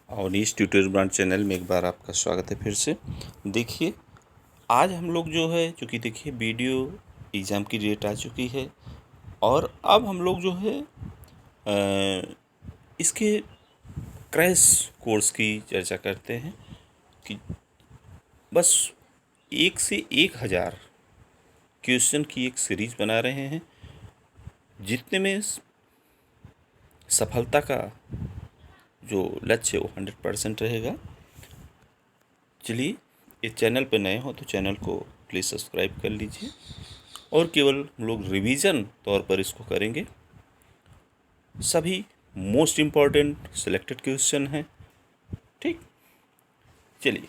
और इस tutorial brand channel में एक बार आपका स्वागत है फिर से। देखिए, आज हम लोग जो है, चूँकि देखिए वीडियो एग्ज़ाम की डेट आ चुकी है और अब हम लोग जो है इसके क्रैश कोर्स की चर्चा करते हैं कि बस 1 से 1000 क्वेश्चन की एक सीरीज़ बना रहे हैं, जितने में सफलता का जो लक्ष्य है वो 100% रहेगा। चलिए, इस चैनल पर नए हो तो चैनल को प्लीज़ सब्सक्राइब कर लीजिए और केवल हम लोग रिवीजन तौर पर इसको करेंगे। सभी मोस्ट इम्पॉर्टेंट सिलेक्टेड क्वेश्चन हैं, ठीक। चलिए,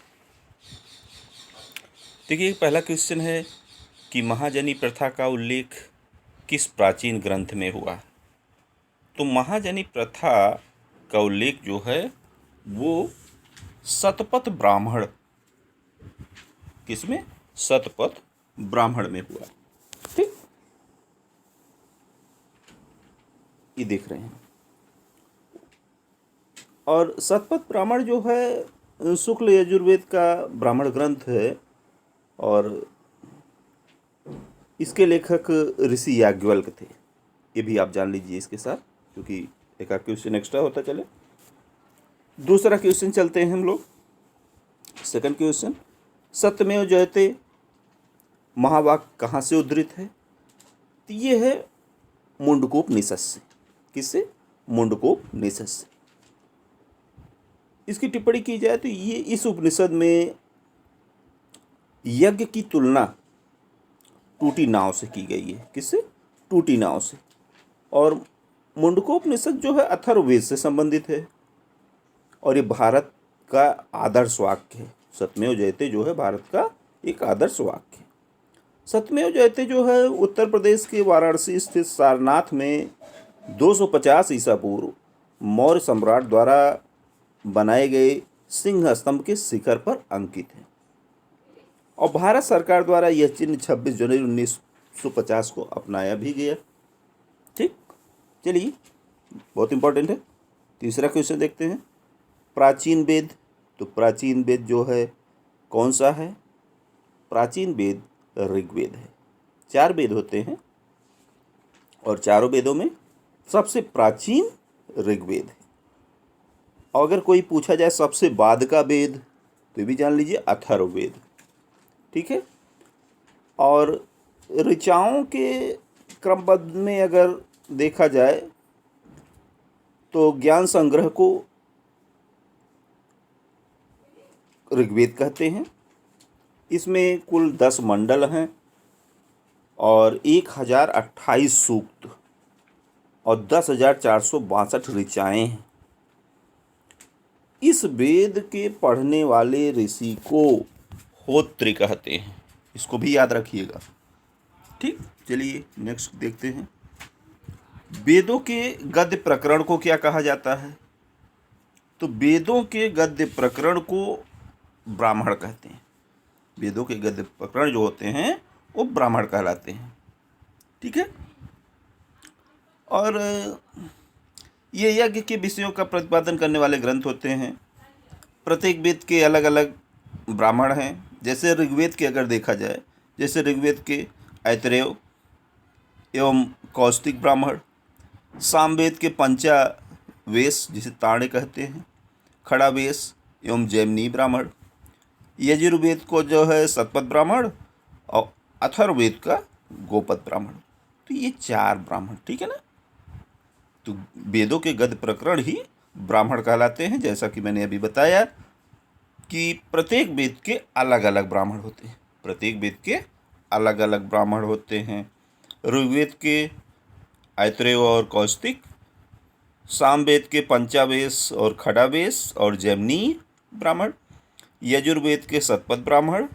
देखिए पहला क्वेश्चन है कि महाजनी प्रथा का उल्लेख किस प्राचीन ग्रंथ में हुआ। तो महाजनी प्रथा का उल्लेख जो है वो शतपथ ब्राह्मण, किसमें? शतपथ ब्राह्मण में हुआ, ठीक। ये देख रहे हैं। और शतपथ ब्राह्मण जो है शुक्ल यजुर्वेद का ब्राह्मण ग्रंथ है और इसके लेखक ऋषि याज्ञवल्क्य थे। ये भी आप जान लीजिए इसके साथ, क्योंकि एक आध क्वेश्चन एक्स्ट्रा होता चले। दूसरा क्वेश्चन चलते हैं हम लोग। सेकंड क्वेश्चन, सत्यमेव जयते महावाक्य कहाँ से उद्धृत है? तो ये है मुंडकोपनिषद से। किससे? मुंडकोपनिषद से। इसकी टिप्पणी की जाए तो ये इस उपनिषद में यज्ञ की तुलना टूटी नाव से की गई है। किससे? टूटी नाव से। और मुंडकोपनिषद जो है अथर्ववेद से संबंधित है और ये भारत का आदर्श वाक्य है। सत्यमेव जयते जो है भारत का एक आदर्श वाक्य है। सत्यमेव जयते जो है उत्तर प्रदेश के वाराणसी स्थित सारनाथ में 250 ईसा पूर्व मौर्य सम्राट द्वारा बनाए गए सिंह स्तंभ के शिखर पर अंकित है और भारत सरकार द्वारा यह चिन्ह 26 जनवरी 1950 को अपनाया भी गया, ठीक। चलिए, बहुत इंपॉर्टेंट है। तीसरा क्वेश्चन देखते हैं। प्राचीन वेद, तो प्राचीन वेद जो है कौन सा है? प्राचीन वेद ऋग्वेद है। 4 वेद होते हैं और चारों वेदों में सबसे प्राचीन ऋग्वेद है। और अगर कोई पूछा जाए सबसे बाद का वेद, तो ये भी जान लीजिए अथर्ववेद, ठीक है। और ऋचाओं के क्रमबद्ध में अगर देखा जाए तो ज्ञान संग्रह को ऋग्वेद कहते हैं। इसमें कुल 10 मंडल हैं और 1028 सूक्त और 10,462 ऋचाएँ हैं। इस वेद के पढ़ने वाले ऋषि को होत्र कहते हैं। इसको भी याद रखिएगा, ठीक। चलिए नेक्स्ट देखते हैं। वेदों के गद्य प्रकरण को क्या कहा जाता है? तो वेदों के गद्य प्रकरण को ब्राह्मण कहते हैं। वेदों के गद्य प्रकरण जो होते हैं वो ब्राह्मण कहलाते हैं, ठीक है। और ये यज्ञ के विषयों का प्रतिपादन करने वाले ग्रंथ होते हैं। प्रत्येक वेद के अलग अलग ब्राह्मण हैं। जैसे ऋग्वेद के अगर देखा जाए, जैसे ऋग्वेद के ऐतरेय एवं कौस्तिक ब्राह्मण, सामवेद के पंचावेश जिसे ताड़े कहते हैं, खड़ावेश एवं जैमिनी ब्राह्मण, यजुर्वेद को जो है शतपथ ब्राह्मण और अथर्ववेद का गोपद ब्राह्मण। तो ये 4 ब्राह्मण, ठीक है ना। तो वेदों के गद्य प्रकरण ही ब्राह्मण कहलाते हैं। जैसा कि मैंने अभी बताया कि प्रत्येक वेद के अलग अलग ब्राह्मण होते हैं। प्रत्येक वेद के अलग अलग ब्राह्मण होते हैं। ऋग्वेद के ऐतरेय और कौस्तिक, सामवेद के पंचावेश और खड़ावेश और जैमिनी ब्राह्मण, यजुर्वेद के शतपथ ब्राह्मण,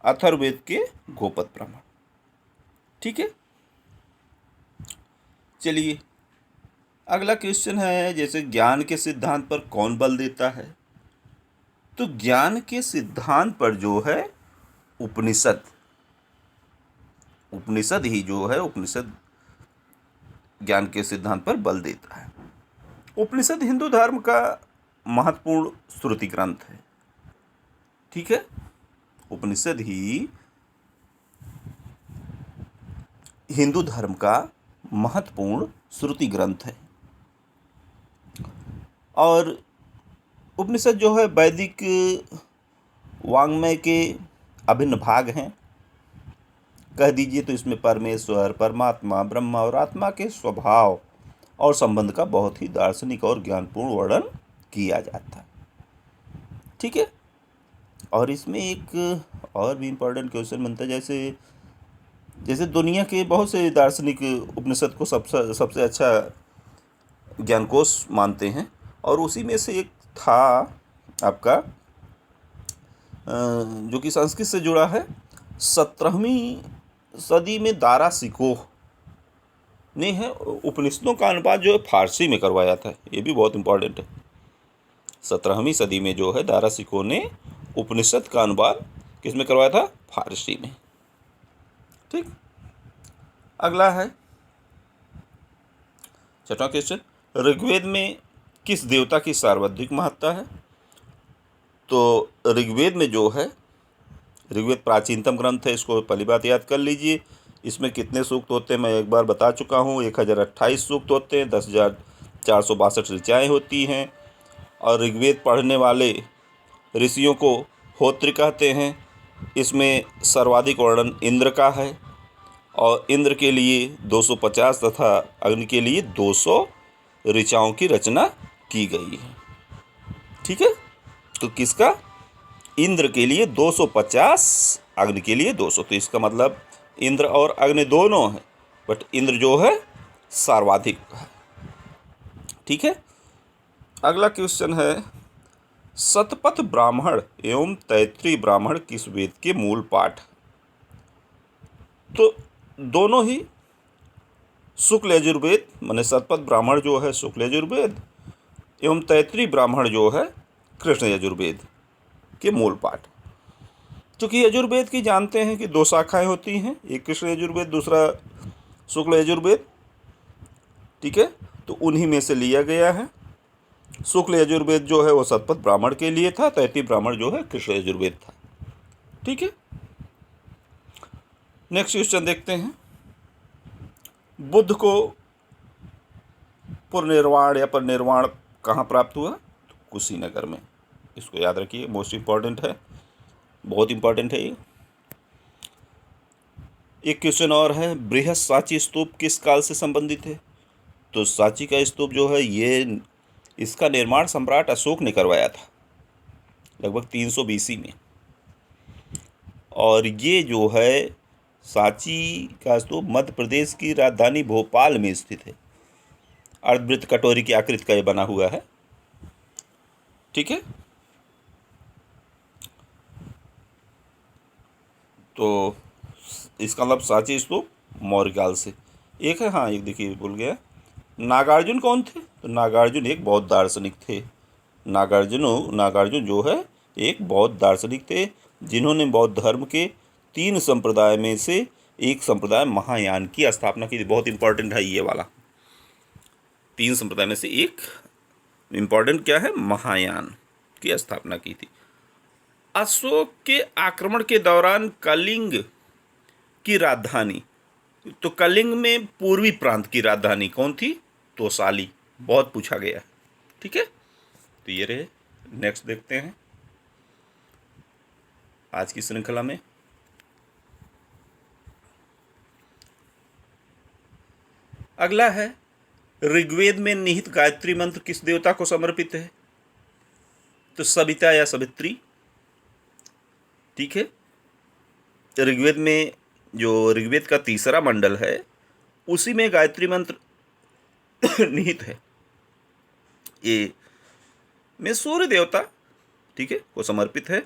अथर्ववेद के गोपद ब्राह्मण, ठीक है। चलिए, अगला क्वेश्चन है, जैसे ज्ञान के सिद्धांत पर कौन बल देता है? तो ज्ञान के सिद्धांत पर जो है उपनिषद ही जो है, उपनिषद ज्ञान के सिद्धांत पर बल देता है। उपनिषद हिंदू धर्म का महत्वपूर्ण श्रुति ग्रंथ है। ठीक है, उपनिषद ही हिंदू धर्म का महत्वपूर्ण श्रुति ग्रंथ है। और उपनिषद जो है वैदिक वाङ्मय के अभिन्न भाग हैं। कह दीजिए तो इसमें परमेश्वर, परमात्मा, ब्रह्मा और आत्मा के स्वभाव और संबंध का बहुत ही दार्शनिक और ज्ञानपूर्ण वर्णन किया जाता है। ठीक है, और इसमें एक और भी इम्पोर्टेंट क्वेश्चन बनता है, जैसे दुनिया के बहुत से दार्शनिक उपनिषद को सबसे अच्छा ज्ञानकोश मानते हैं, और उसी में से एक था आपका जो कि संस्कृत से जुड़ा है। 17वीं सदी में दारा शिकोह ने है उपनिषदों का अनुवाद जो है फारसी में करवाया था। ये भी बहुत इम्पोर्टेंट है। 17वीं सदी में जो है दारा शिकोह ने उपनिषद का अनुवाद किस में करवाया था? फारसी में। ठीक, अगला है 6वां क्वेश्चन, ऋग्वेद में किस देवता की सर्वाधिक महत्ता है? तो ऋग्वेद में जो है, ऋग्वेद प्राचीनतम ग्रंथ है, इसको पहली बात याद कर लीजिए। इसमें कितने सूक्त होते हैं मैं एक बार बता चुका हूँ। 1028 सूक्त होते हैं, 10,462 ऋचाएँ होती हैं। और ऋग्वेद पढ़ने वाले ऋषियों को होत्र कहते हैं। इसमें सर्वाधिक वर्णन इंद्र का है, और इंद्र के लिए 250 तथा अग्नि के लिए 200 ऋचाओं की रचना की गई है। ठीक है, तो किसका? इंद्र के लिए 250, अग्नि के लिए 200। तो इसका मतलब इंद्र और अग्नि दोनों हैं, बट इंद्र जो है सर्वाधिक है। ठीक है, अगला क्वेश्चन है, शतपथ ब्राह्मण एवं तैत्रीय ब्राह्मण किस वेद के मूल पाठ? तो दोनों ही शुक्ल यजुर्वेद, माने शतपथ ब्राह्मण जो है शुक्ल यजुर्वेद एवं तैत्रीय ब्राह्मण जो है कृष्ण यजुर्वेद के मूल पाठ। चूँकि यजुर्वेद की जानते हैं कि 2 शाखाएं होती हैं, एक कृष्ण यजुर्वेद, दूसरा शुक्ल यजुर्वेद। ठीक है, तो उन्हीं में से लिया गया है। शुक्ल यजुर्वेद जो है वो शतपथ ब्राह्मण के लिए था, तैत्रीय ब्राह्मण जो है कृष्ण यजुर्वेद था। ठीक है, नेक्स्ट क्वेश्चन देखते हैं, बुद्ध को पुनर्निर्वाण या परिनिर्वाण कहाँ प्राप्त हुआ? तो कुशीनगर में। इसको याद रखिए, मोस्ट इम्पॉर्टेंट है, बहुत इम्पॉर्टेंट है ये। एक क्वेश्चन और है, बृहत सांची स्तूप किस काल से संबंधित है? तो सांची का स्तूप जो है ये, इसका निर्माण सम्राट अशोक ने करवाया था लगभग 300 BC में। और ये जो है सांची का स्तूप मध्य प्रदेश की राजधानी भोपाल में स्थित है। अर्धवृत्त कटोरी की आकृति का ये बना हुआ है। ठीक है, तो इसका मतलब सांची स्तूप मौर्यकाल से। एक है, हाँ एक देखिए भूल गया, नागार्जुन कौन थे? तो नागार्जुन एक बौद्ध दार्शनिक थे। नागार्जुन जो है एक बौद्ध दार्शनिक थे, जिन्होंने बौद्ध धर्म के 3 संप्रदाय में से एक संप्रदाय महायान की स्थापना की थी। बहुत इंपॉर्टेंट है ये वाला, 3 संप्रदाय में से एक इम्पॉर्टेंट क्या है? महायान की स्थापना की थी। अशोक के आक्रमण के दौरान कलिंग की राजधानी, तो कलिंग में पूर्वी प्रांत की राजधानी कौन थी? तोसाली। बहुत पूछा गया। ठीक है, तो ये रहे। नेक्स्ट देखते हैं आज की श्रृंखला में। अगला है, ऋग्वेद में निहित गायत्री मंत्र किस देवता को समर्पित है? तो सविता या सवित्री। ठीक है, ऋग्वेद में जो ऋग्वेद का 3रा मंडल है उसी में गायत्री मंत्र निहित है। ये में सूर्य देवता, ठीक है, को समर्पित है।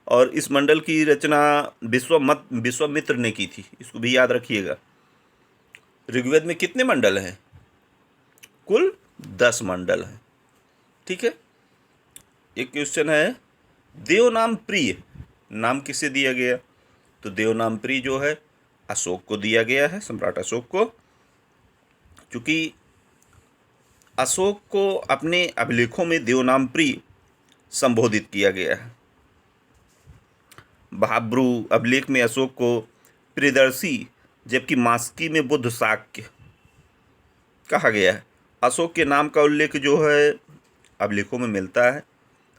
और इस मंडल की रचना विश्वामित्र ने की थी, इसको भी याद रखिएगा। ऋग्वेद में कितने मंडल हैं? कुल 10 मंडल हैं। ठीक है, एक क्वेश्चन है, देवनाम प्रिय नाम किसे दिया गया? तो देवनाम प्रिय जो है अशोक को दिया गया है, सम्राट अशोक को। चूँकि अशोक को अपने अभिलेखों में देवनामप्रिय संबोधित किया गया है। भाब्रू अभिलेख में अशोक को प्रियदर्शी, जबकि मास्की में बुद्ध शाक्य कहा गया है। अशोक के नाम का उल्लेख जो है अभिलेखों में मिलता है,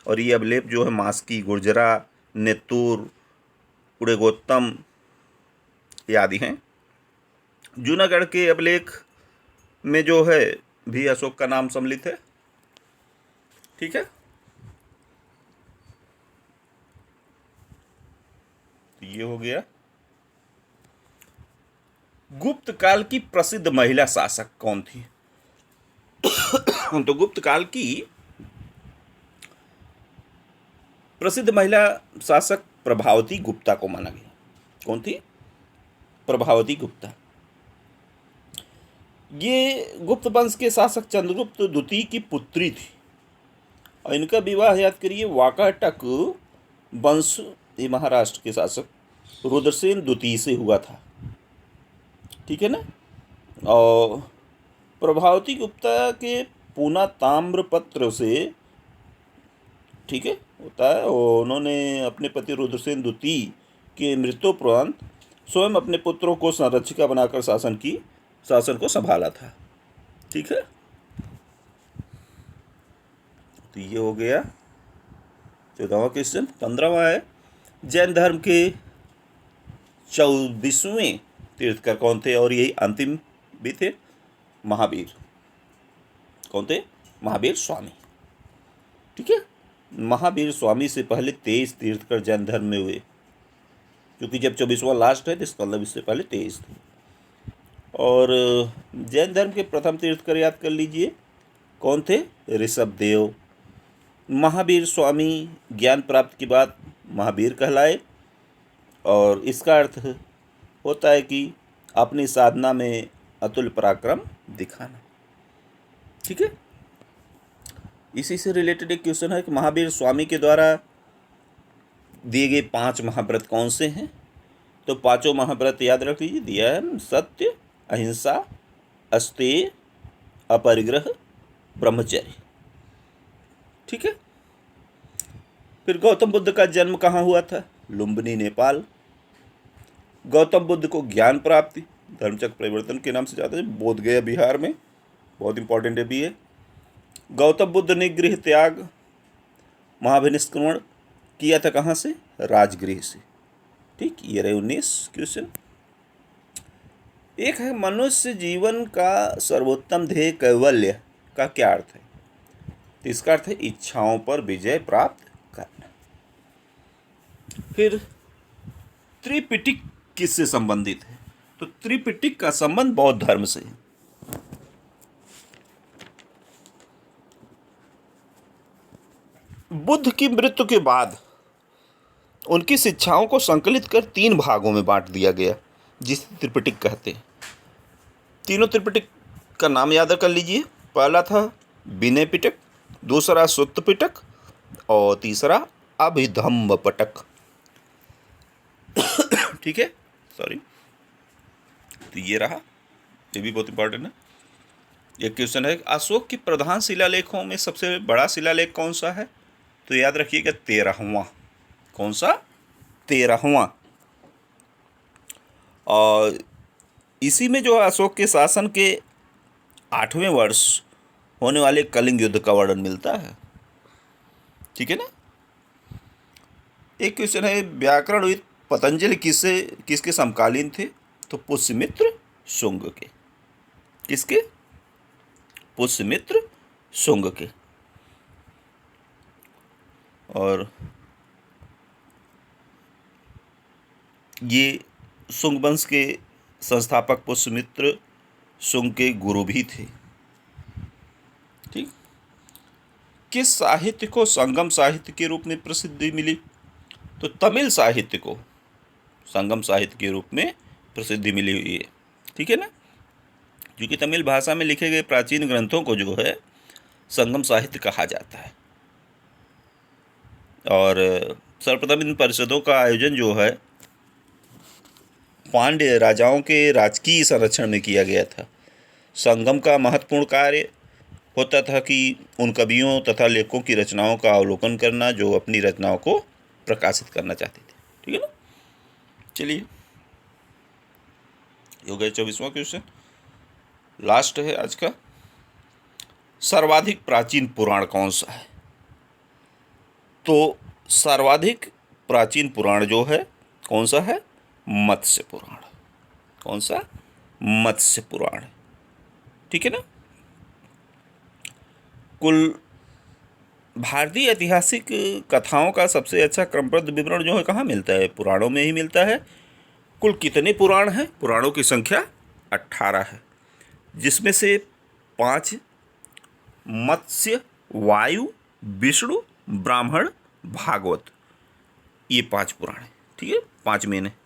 और ये अभिलेख जो है मास्की, गुर्जरा, नेतुर, उड़ेगोत्तम आदि हैं। जूनागढ़ के अभिलेख में जो है भी अशोक का नाम सम्मिलित है। ठीक है, तो ये हो गया। गुप्त काल की प्रसिद्ध महिला शासक कौन थी? तो गुप्त काल की प्रसिद्ध महिला शासक प्रभावती गुप्ता को माना गया। कौन थी? प्रभावती गुप्ता। ये गुप्त वंश के शासक चंद्रगुप्त द्वितीय की पुत्री थी, और इनका विवाह याद करिए वाकाटक वंश, ये महाराष्ट्र के शासक रुद्रसेन द्वितीय से हुआ था। ठीक है ना। और प्रभावती गुप्ता के पूना ताम्रपत्र से, ठीक है, होता है, और उन्होंने अपने पति रुद्रसेन द्वितीय के मृत्युपरांत स्वयं अपने पुत्रों को संरक्षिका बनाकर शासन को संभाला था। ठीक है, तो ये हो गया 14वां क्वेश्चन। 15वां है, जैन धर्म के 24वें तीर्थकर कौन थे? और यही अंतिम भी थे, महावीर। कौन थे? महावीर स्वामी। ठीक है, महावीर स्वामी से पहले 23 तीर्थकर जैन धर्म में हुए, क्योंकि जब 24वां लास्ट है तो इसका मतलब इससे पहले 23 थे। और जैन धर्म के प्रथम तीर्थकर याद कर लीजिए, कौन थे? ऋषभदेव। महावीर स्वामी ज्ञान प्राप्त के बाद महावीर कहलाए, और इसका अर्थ होता है कि अपनी साधना में अतुल पराक्रम दिखाना। ठीक है, इसी से रिलेटेड एक क्वेश्चन है कि महावीर स्वामी के द्वारा दिए गए 5 महाव्रत कौन से हैं? तो 5 महाव्रत याद रख लीजिए, दिया है सत्य, अहिंसा, अस्तेय, अपरिग्रह, ब्रह्मचर्य। ठीक है, फिर गौतम बुद्ध का जन्म कहाँ हुआ था? लुम्बिनी, नेपाल। गौतम बुद्ध को ज्ञान प्राप्ति धर्मचक्र परिवर्तन के नाम से जाते हैं, बोधगया बिहार में, बहुत इंपॉर्टेंट है भी है। गौतम बुद्ध ने गृह त्याग, महाभिनिष्क्रमण किया था कहाँ से? राजगृह से। ठीक, ये रहे 19 क्वेश्चन। एक है, मनुष्य जीवन का सर्वोत्तम ध्येय कैवल्य का क्या अर्थ है? तो इसका अर्थ है इच्छाओं पर विजय प्राप्त करना। फिर त्रिपिटक किससे संबंधित है? तो त्रिपिटक का संबंध बौद्ध धर्म से है। बुद्ध की मृत्यु के बाद उनकी शिक्षाओं को संकलित कर 3 भागों में बांट दिया गया, जिसे त्रिपिटक कहते हैं। तीनों त्रिपिटक का नाम याद कर लीजिए। पहला था विनय पिटक, दूसरा सुत्त पिटक, और तीसरा अभिधम्म पिटक। ठीक है, सॉरी, तो ये रहा, ये भी बहुत इंपॉर्टेंट है। एक क्वेश्चन है, अशोक के प्रधान शिलालेखों में सबसे बड़ा शिलालेख कौन सा है? तो याद रखिएगा 13वां। कौन सा? 13वां। और इसी में जो अशोक के शासन के 8वें वर्ष होने वाले कलिंग युद्ध का वर्णन मिलता है। ठीक है ना। एक क्वेश्चन है, व्याकरणविद पतंजलि किसके समकालीन थे? तो पुष्यमित्र शुंग के। किसके? पुष्यमित्र शुंग के। और ये शुंग वंश के संस्थापक पुष्यमित्र शुंग के गुरु भी थे। ठीक। किस साहित्य को संगम साहित्य के रूप में प्रसिद्धि मिली? तो तमिल साहित्य को संगम साहित्य के रूप में प्रसिद्धि मिली हुई है। ठीक है ना, क्योंकि तमिल भाषा में लिखे गए प्राचीन ग्रंथों को जो है संगम साहित्य कहा जाता है। और सर्वप्रथम इन परिषदों का आयोजन जो है पांड्य राजाओं के राजकीय संरक्षण में किया गया था। संगम का महत्वपूर्ण कार्य होता था कि उन कवियों तथा लेखकों की रचनाओं का अवलोकन करना जो अपनी रचनाओं को प्रकाशित करना चाहते थे। ठीक है ना। चलिए, ये हो गया 24वां क्वेश्चन, लास्ट है आज का। सर्वाधिक प्राचीन पुराण कौन सा है? तो सर्वाधिक प्राचीन पुराण जो है कौन सा है? मत्स्य पुराण। कौन सा? मत्स्य पुराण। ठीक है ना। कुल भारतीय ऐतिहासिक कथाओं का सबसे अच्छा क्रमबद्ध विवरण जो है कहाँ मिलता है? पुराणों में ही मिलता है। कुल कितने पुराण हैं? पुराणों की संख्या 18 है, जिसमें से 5 मत्स्य, वायु, विष्णु, ब्राह्मण, भागवत, ये 5 पुराण हैं। ठीक है, 5 मेन है।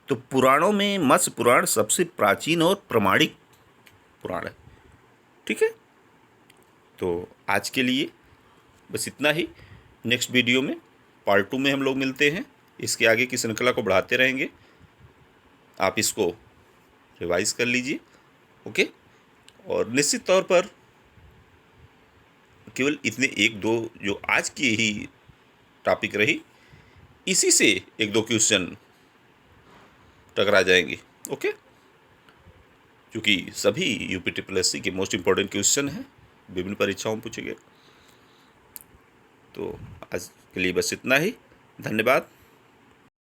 तो पुराणों में मत्स्य पुराण सबसे प्राचीन और प्रमाणिक पुराण है। ठीक है, तो आज के लिए बस इतना ही। नेक्स्ट वीडियो में पार्ट 2 में हम लोग मिलते हैं। इसके आगे की श्रृंखला को बढ़ाते रहेंगे। आप इसको रिवाइज कर लीजिए। ओके, और निश्चित तौर पर केवल इतने 1-2 जो आज की ही टॉपिक रही, इसी से 1-2 क्वेश्चन टकरा जाएंगे। ओके, क्योंकि सभी UPTSC के मोस्ट इम्पोर्टेंट क्वेश्चन हैं, विभिन्न परीक्षाओं में पूछे गए। तो आज के लिए बस इतना ही। धन्यवाद।